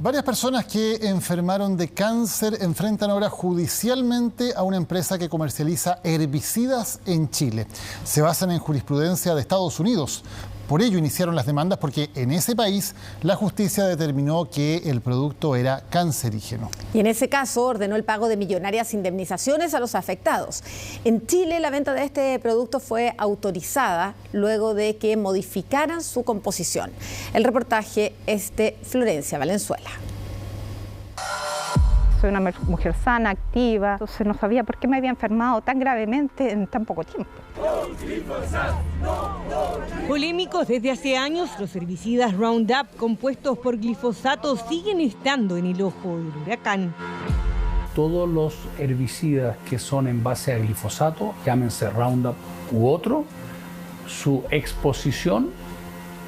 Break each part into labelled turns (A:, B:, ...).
A: Varias personas que enfermaron de cáncer enfrentan ahora judicialmente a una empresa que comercializa herbicidas en Chile. Se basan en jurisprudencia de Estados Unidos. Por ello iniciaron las demandas porque en ese país la justicia determinó que el producto era cancerígeno.
B: Y en ese caso ordenó el pago de millonarias indemnizaciones a los afectados. En Chile la venta de este producto fue autorizada luego de que modificaran su composición. El reportaje es de Florencia Valenzuela.
C: Soy una mujer sana, activa, entonces no sabía por qué me había enfermado tan gravemente en tan poco tiempo.
D: Polémicos desde hace años, los herbicidas Roundup compuestos por glifosato siguen estando en el ojo del huracán.
E: Todos los herbicidas que son en base a glifosato, llámense Roundup u otro, su exposición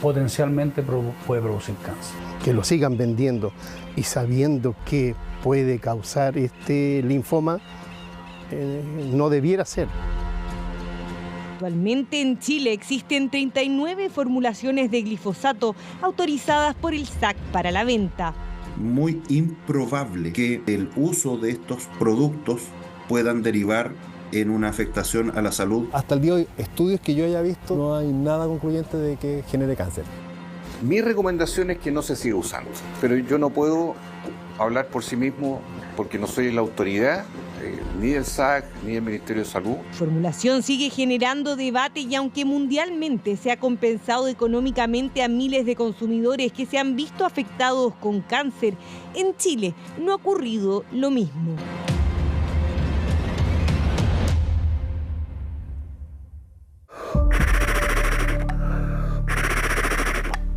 E: potencialmente puede producir cáncer.
F: Que lo sigan vendiendo y sabiendo que puede causar este linfoma, no debiera ser.
D: Actualmente en Chile existen 39 formulaciones de glifosato autorizadas por el SAC para la venta.
G: Muy improbable que el uso de estos productos puedan derivar en una afectación a la salud.
H: Hasta el día de hoy, estudios que yo haya visto, no hay nada concluyente de que genere cáncer.
I: Mi recomendación es que no se siga usando, pero yo no puedo hablar por sí mismo porque no soy la autoridad, ni del SAC, ni del Ministerio de Salud.
D: La formulación sigue generando debate y aunque mundialmente se ha compensado económicamente a miles de consumidores que se han visto afectados con cáncer, en Chile no ha ocurrido lo mismo.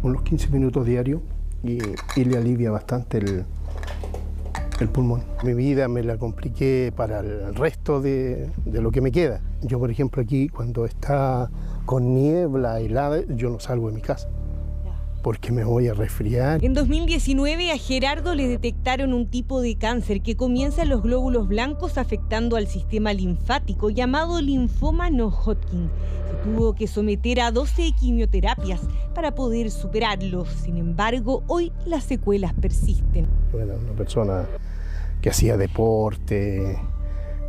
F: Unos 15 minutos diarios y le alivia bastante el pulmón. Mi vida me la compliqué para el resto de lo que me queda. Yo, por ejemplo, aquí cuando está con niebla helada, yo no salgo de mi casa porque me voy a resfriar.
D: En 2019 a Gerardo le detectaron un tipo de cáncer que comienza en los glóbulos blancos afectando al sistema linfático llamado linfoma no-Hodgkin. Se tuvo que someter a 12 quimioterapias para poder superarlo. Sin embargo, hoy las secuelas persisten.
F: Era una persona que hacía deporte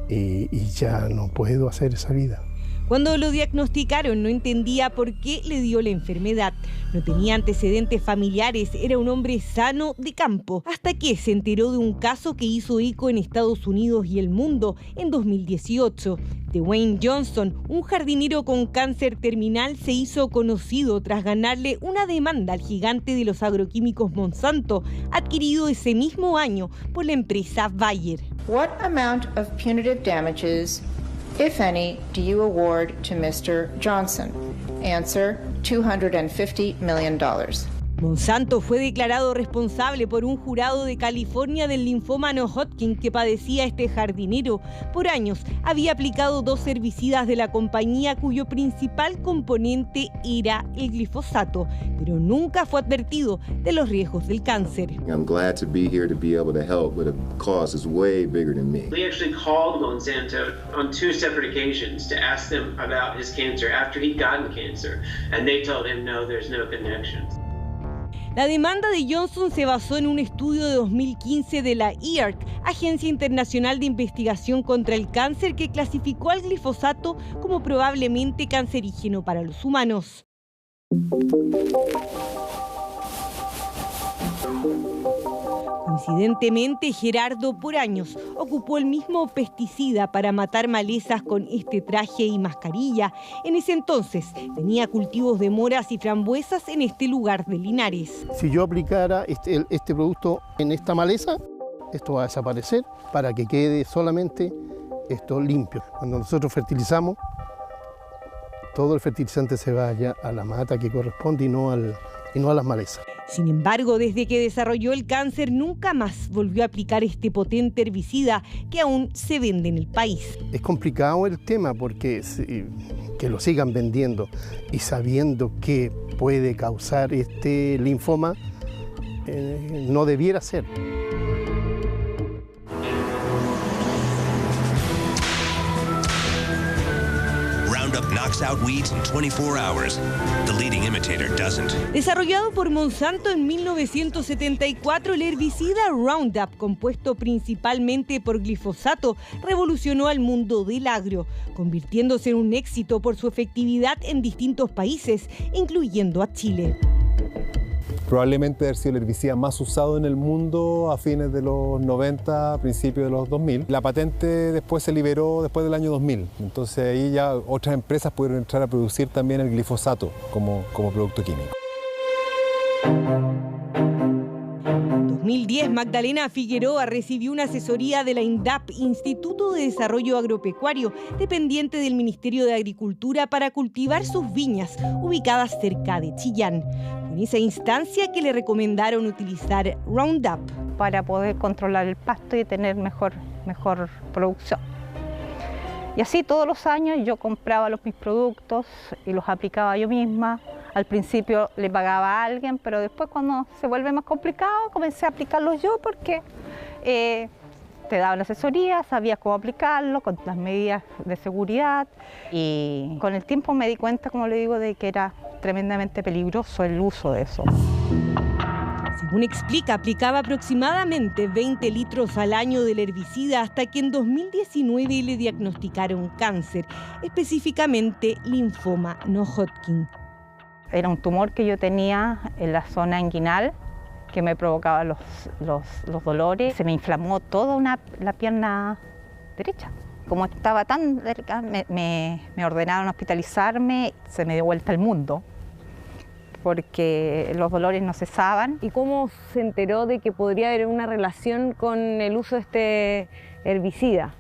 F: y ya no puedo hacer esa vida.
D: Cuando lo diagnosticaron no entendía por qué le dio la enfermedad. No tenía antecedentes familiares, era un hombre sano de campo, hasta que se enteró de un caso que hizo eco en Estados Unidos y el mundo en 2018. Dwayne Johnson, un jardinero con cáncer terminal, se hizo conocido tras ganarle una demanda al gigante de los agroquímicos Monsanto, adquirido ese mismo año por la empresa Bayer.
J: What amount of punitive damages, if any, do you award to Mr. Johnson? Answer, $250 million.
D: Monsanto fue declarado responsable por un jurado de California del linfoma no-Hodgkin que padecía este jardinero. Por años había aplicado 2 herbicidas de la compañía cuyo principal componente era el glifosato, pero nunca fue advertido de los riesgos del cáncer.
K: I'm glad to be here to be able to help, but the cause is way bigger than me.
L: We actually called Monsanto on 2 separate occasions to ask them about his cancer after he'd gotten cancer, and they told him no, there's no connection.
D: La demanda de Johnson se basó en un estudio de 2015 de la IARC, Agencia Internacional de Investigación contra el Cáncer, que clasificó al glifosato como probablemente cancerígeno para los humanos. Coincidentemente, Gerardo por años ocupó el mismo pesticida para matar malezas con este traje y mascarilla. En ese entonces tenía cultivos de moras y frambuesas en este lugar de Linares.
F: Si yo aplicara este producto en esta maleza, esto va a desaparecer para que quede solamente esto limpio. Cuando nosotros fertilizamos, todo el fertilizante se vaya a la mata que corresponde y no a las malezas.
D: Sin embargo, desde que desarrolló el cáncer, nunca más volvió a aplicar este potente herbicida que aún se vende en el país.
F: Es complicado el tema porque que lo sigan vendiendo y sabiendo que puede causar este linfoma, no debiera ser.
M: Roundup knocks out weeds in 24 hours. The leading imitator doesn't.
D: Desarrollado por Monsanto en 1974, el herbicida Roundup, compuesto principalmente por glifosato, revolucionó al mundo del agro, convirtiéndose en un éxito por su efectividad en distintos países, incluyendo a Chile.
H: Probablemente ha sido el herbicida más usado en el mundo a fines de los 90, principios de los 2000. La patente después se liberó después del año 2000. Entonces ahí ya otras empresas pudieron entrar a producir también el glifosato como producto químico.
D: En 2010, Magdalena Figueroa recibió una asesoría de la INDAP, Instituto de Desarrollo Agropecuario, dependiente del Ministerio de Agricultura, para cultivar sus viñas, ubicadas cerca de Chillán. En esa instancia que le recomendaron utilizar Roundup
C: para poder controlar el pasto y tener mejor producción. Y así todos los años yo compraba mis productos y los aplicaba yo misma. Al principio le pagaba a alguien, pero después cuando se vuelve más complicado comencé a aplicarlos yo porque te daban asesoría, sabías cómo aplicarlo, con las medidas de seguridad, y con el tiempo me di cuenta, como le digo, de que era tremendamente peligroso el uso de eso.
D: Según explica, aplicaba aproximadamente 20 litros al año del herbicida hasta que en 2019 le diagnosticaron cáncer, específicamente linfoma no-Hodgkin.
C: Era un tumor que yo tenía en la zona inguinal que me provocaba los dolores. Se me inflamó toda la pierna derecha. Como estaba tan delicada, me ordenaron hospitalizarme, se me dio vuelta el mundo, porque los dolores no cesaban.
N: ¿Y cómo se enteró de que podría haber una relación con el uso de este herbicida?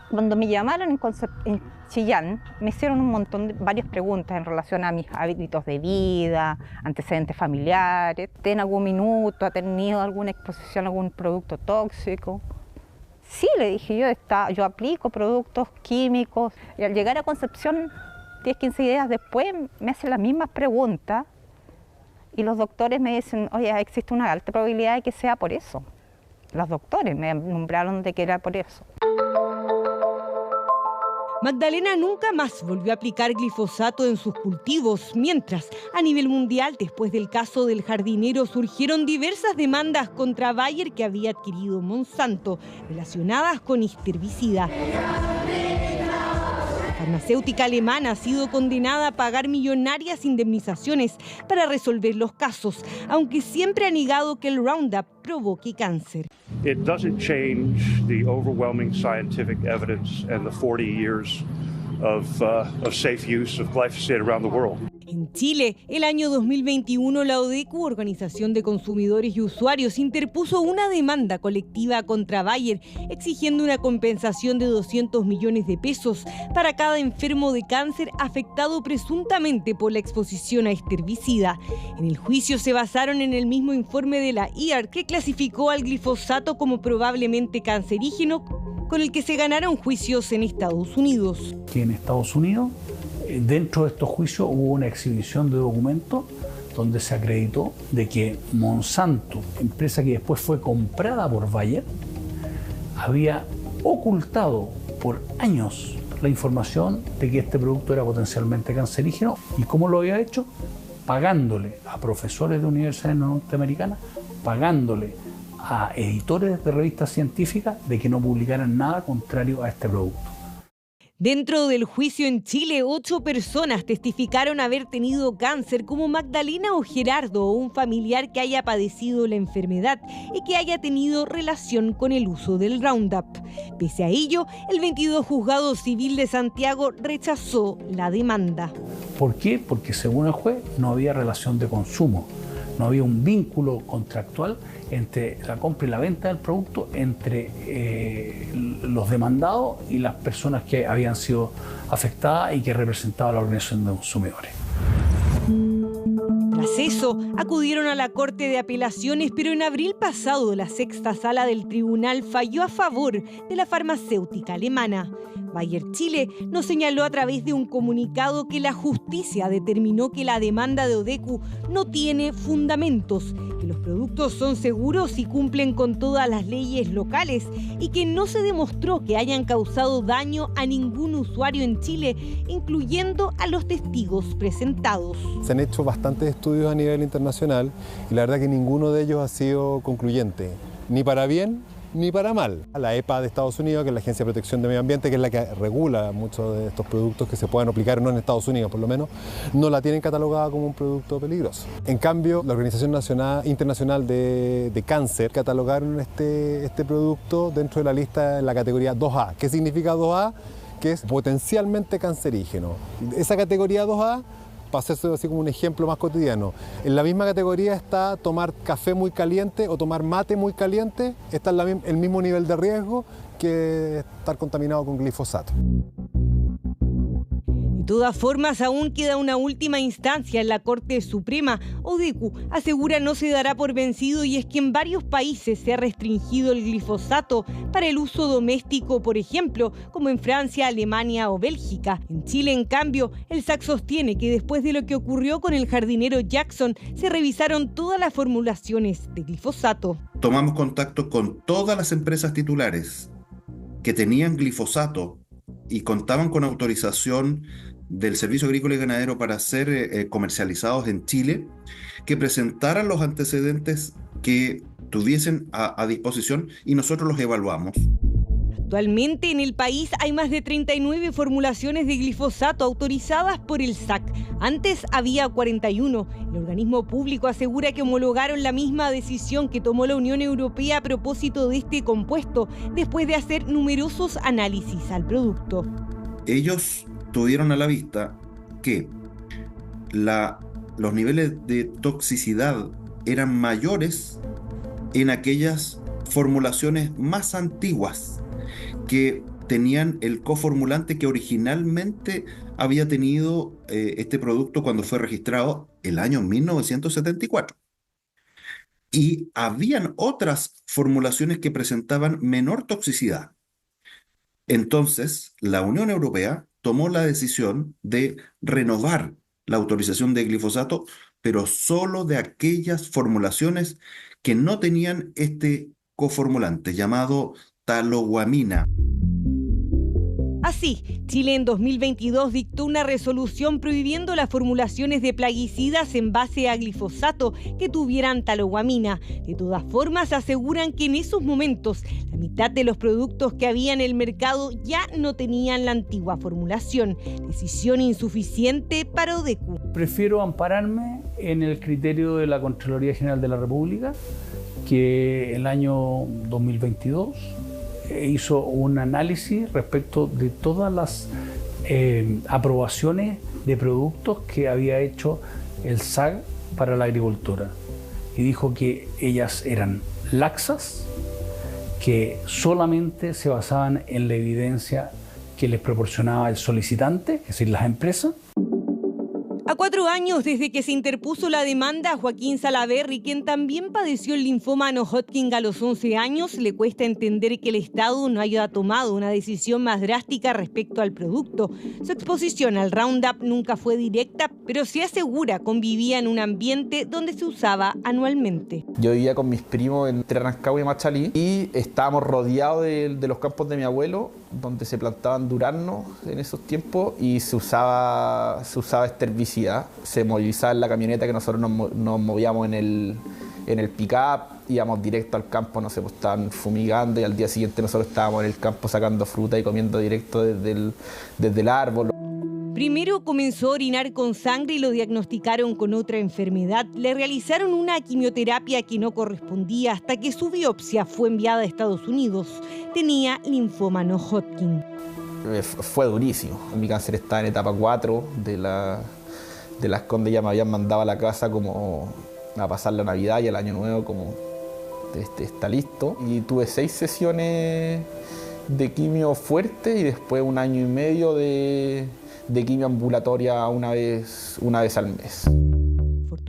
C: Cuando me llamaron en Chillán, me hicieron varias preguntas en relación a mis hábitos de vida, antecedentes familiares. ¿En algún minuto ha tenido alguna exposición a algún producto tóxico? Sí, le dije, yo aplico productos químicos. Y al llegar a Concepción, 10, 15 días después, me hacen las mismas preguntas y los doctores me dicen, oye, existe una alta probabilidad de que sea por eso. Los doctores me nombraron de que era por eso.
D: Magdalena nunca más volvió a aplicar glifosato en sus cultivos, mientras a nivel mundial, después del caso del jardinero, surgieron diversas demandas contra Bayer que había adquirido Monsanto, relacionadas con este herbicida. La farmacéutica alemana ha sido condenada a pagar millonarias indemnizaciones para resolver los casos, aunque siempre ha negado que el Roundup provoque cáncer.
O: It doesn't change the overwhelming scientific evidence and the 40 years of safe use of glyphosate around the world.
D: En Chile, el año 2021, la ODECU, Organización de Consumidores y Usuarios, interpuso una demanda colectiva contra Bayer, exigiendo una compensación de 200 millones de pesos para cada enfermo de cáncer afectado presuntamente por la exposición a este herbicida. En el juicio se basaron en el mismo informe de la IARC, que clasificó al glifosato como probablemente cancerígeno, con el que se ganaron juicios en Estados Unidos.
E: En Estados Unidos, dentro de estos juicios hubo una exhibición de documentos donde se acreditó de que Monsanto, empresa que después fue comprada por Bayer, había ocultado por años la información de que este producto era potencialmente cancerígeno. ¿Y cómo lo había hecho? Pagándole a profesores de universidades norteamericanas, pagándole a editores de revistas científicas de que no publicaran nada contrario a este producto.
D: Dentro del juicio en Chile, 8 personas testificaron haber tenido cáncer, como Magdalena o Gerardo, o un familiar que haya padecido la enfermedad y que haya tenido relación con el uso del Roundup. Pese a ello, el 22 Juzgado Civil de Santiago rechazó la demanda.
E: ¿Por qué? Porque según el juez no había relación de consumo, no había un vínculo contractual entre la compra y la venta del producto, entre los demandados y las personas que habían sido afectadas y que representaba la Organización de Consumidores.
D: Tras eso, acudieron a la Corte de Apelaciones, pero en abril pasado la sexta sala del tribunal falló a favor de la farmacéutica alemana. Bayer Chile nos señaló a través de un comunicado que la justicia determinó que la demanda de Odecu no tiene fundamentos, que los productos son seguros y cumplen con todas las leyes locales y que no se demostró que hayan causado daño a ningún usuario en Chile, incluyendo a los testigos presentados.
H: Se han hecho bastantes estudios a nivel internacional y la verdad que ninguno de ellos ha sido concluyente, ni para bien ni para mal. La EPA de Estados Unidos, que es la Agencia de Protección del Medio Ambiente, que es la que regula muchos de estos productos que se pueden aplicar, no en Estados Unidos por lo menos, no la tienen catalogada como un producto peligroso. En cambio, la Organización Internacional de Cáncer catalogaron este producto dentro de la lista en la categoría 2A. ¿Qué significa 2A? Que es potencialmente cancerígeno. Esa categoría 2A, para hacerse así como un ejemplo más cotidiano, en la misma categoría está tomar café muy caliente o tomar mate muy caliente, está en el mismo nivel de riesgo que estar contaminado con glifosato.
D: De todas formas, aún queda una última instancia en la Corte Suprema. Odecu asegura no se dará por vencido y es que en varios países se ha restringido el glifosato para el uso doméstico, por ejemplo, como en Francia, Alemania o Bélgica. En Chile, en cambio, el SAC sostiene que después de lo que ocurrió con el jardinero Jackson, se revisaron todas las formulaciones de glifosato.
G: Tomamos contacto con todas las empresas titulares que tenían glifosato y contaban con autorización del Servicio Agrícola y Ganadero para ser comercializados en Chile, que presentaran los antecedentes que tuviesen a disposición y nosotros los evaluamos.
D: Actualmente en el país hay más de 39 formulaciones de glifosato autorizadas por el SAC. Antes había 41. El organismo público asegura que homologaron la misma decisión que tomó la Unión Europea a propósito de este compuesto, después de hacer numerosos análisis al producto.
G: Ellos tuvieron a la vista que los niveles de toxicidad eran mayores en aquellas formulaciones más antiguas que tenían el coformulante que originalmente había tenido este producto cuando fue registrado el año 1974. Y habían otras formulaciones que presentaban menor toxicidad. Entonces, la Unión Europea tomó la decisión de renovar la autorización de glifosato, pero solo de aquellas formulaciones que no tenían este coformulante llamado taloguamina.
D: Así, Chile en 2022 dictó una resolución prohibiendo las formulaciones de plaguicidas en base a glifosato que tuvieran taloguamina. De todas formas, aseguran que en esos momentos la mitad de los productos que había en el mercado ya no tenían la antigua formulación. Decisión insuficiente para Odecu.
E: Prefiero ampararme en el criterio de la Contraloría General de la República, que el año 2022 hizo un análisis respecto de todas las aprobaciones de productos que había hecho el SAC para la agricultura y dijo que ellas eran laxas, que solamente se basaban en la evidencia que les proporcionaba el solicitante, es decir, las empresas.
D: A 4 años desde que se interpuso la demanda, a Joaquín Salaverry, quien también padeció el linfoma no-Hodgkin a los 11 años, le cuesta entender que el Estado no haya tomado una decisión más drástica respecto al producto. Su exposición al Roundup nunca fue directa, pero se asegura convivía en un ambiente donde se usaba anualmente.
P: Yo vivía con mis primos entre Rancagua y Machalí y estábamos rodeados de los campos de mi abuelo, donde se plantaban duraznos en esos tiempos y se usaba este herbicida. Se movilizaba en la camioneta que nosotros nos movíamos en el pick-up, íbamos directo al campo, no sé, pues estaban fumigando y al día siguiente nosotros estábamos en el campo sacando fruta y comiendo directo desde el árbol.
D: Primero comenzó a orinar con sangre y lo diagnosticaron con otra enfermedad. Le realizaron una quimioterapia que no correspondía hasta que su biopsia fue enviada a Estados Unidos. Tenía linfoma no-Hodgkin.
P: Fue durísimo. Mi cáncer estaba en etapa 4 de las Condes, ya me habían mandado a la casa como a pasar la Navidad y el Año Nuevo como está listo. Y tuve 6 sesiones de quimio fuerte y después 1 año y medio de quimio ambulatoria una vez al mes.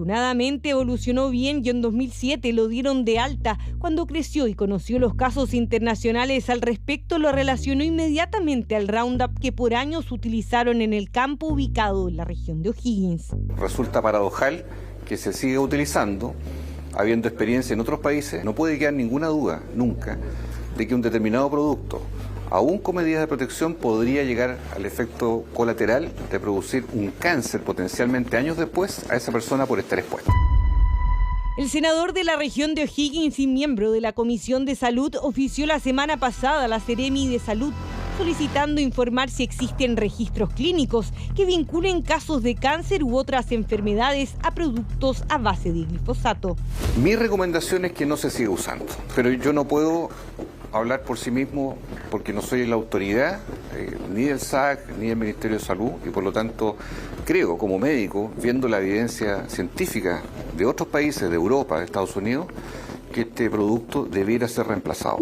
D: Afortunadamente evolucionó bien y en 2007 lo dieron de alta. Cuando creció y conoció los casos internacionales al respecto, lo relacionó inmediatamente al Roundup que por años utilizaron en el campo ubicado en la región de O'Higgins.
I: Resulta paradojal que se siga utilizando, habiendo experiencia en otros países. No puede quedar ninguna duda, nunca, de que un determinado producto, aún con medidas de protección, podría llegar al efecto colateral de producir un cáncer potencialmente años después a esa persona por estar expuesta.
D: El senador de la región de O'Higgins y miembro de la Comisión de Salud ofició la semana pasada a la Seremi de Salud solicitando informar si existen registros clínicos que vinculen casos de cáncer u otras enfermedades a productos a base de glifosato.
I: Mi recomendación es que no se siga usando, pero yo no puedo hablar por sí mismo porque no soy la autoridad ni del SAC ni del Ministerio de Salud y por lo tanto creo como médico, viendo la evidencia científica de otros países, de Europa, de Estados Unidos, que este producto debiera ser reemplazado.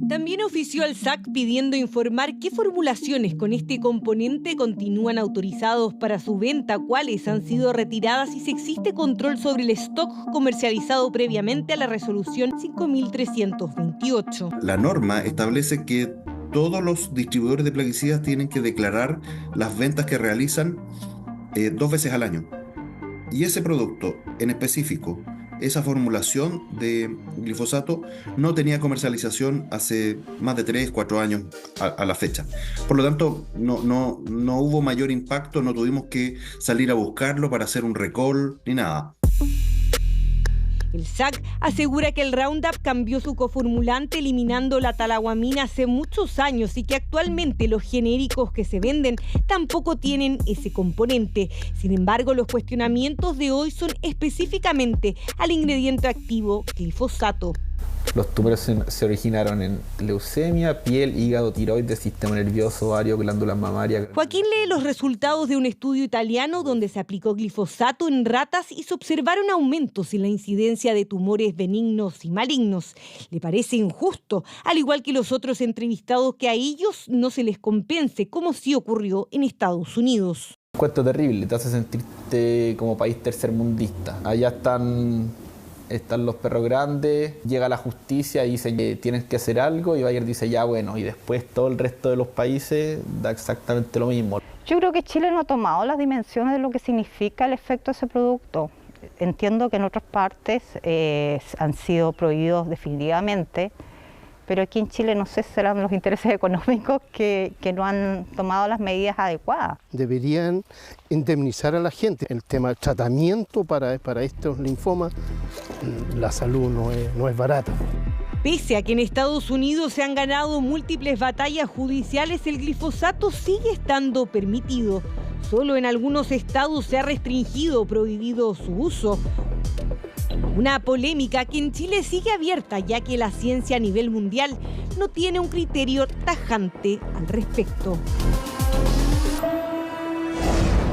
D: También ofició al SAC pidiendo informar qué formulaciones con este componente continúan autorizados para su venta, cuáles han sido retiradas y si existe control sobre el stock comercializado previamente a la resolución 5328.
G: La norma establece que todos los distribuidores de plaguicidas tienen que declarar las ventas que realizan 2 veces al año. Y ese producto en específico, esa formulación de glifosato, no tenía comercialización hace más de 3-4 años a la fecha. Por lo tanto, no hubo mayor impacto, no tuvimos que salir a buscarlo para hacer un recall ni nada.
D: El SAC asegura que el Roundup cambió su coformulante eliminando la talaguamina hace muchos años y que actualmente los genéricos que se venden tampoco tienen ese componente. Sin embargo, los cuestionamientos de hoy son específicamente al ingrediente activo glifosato.
P: Los tumores se originaron en leucemia, piel, hígado, tiroides, sistema nervioso, ovario, glándulas mamarias.
D: Joaquín lee los resultados de un estudio italiano donde se aplicó glifosato en ratas y se observaron aumentos en la incidencia de tumores benignos y malignos. Le parece injusto, al igual que los otros entrevistados, que a ellos no se les compense, como sí ocurrió en Estados Unidos.
P: Un cuento terrible, te hace sentirte como país tercermundista. Allá están los perros grandes, llega la justicia y dice que tienen que hacer algo y Bayer dice ya bueno, y después todo el resto de los países da exactamente lo mismo.
C: Yo creo que Chile no ha tomado las dimensiones de lo que significa el efecto de ese producto. Entiendo que en otras partes han sido prohibidos definitivamente, pero aquí en Chile no sé si serán los intereses económicos que no han tomado las medidas adecuadas.
F: Deberían indemnizar a la gente. El tema del tratamiento para estos linfomas, la salud no es barata.
D: Pese a que en Estados Unidos se han ganado múltiples batallas judiciales, el glifosato sigue estando permitido. Solo en algunos estados se ha restringido o prohibido su uso. Una polémica que en Chile sigue abierta, ya que la ciencia a nivel mundial no tiene un criterio tajante al respecto.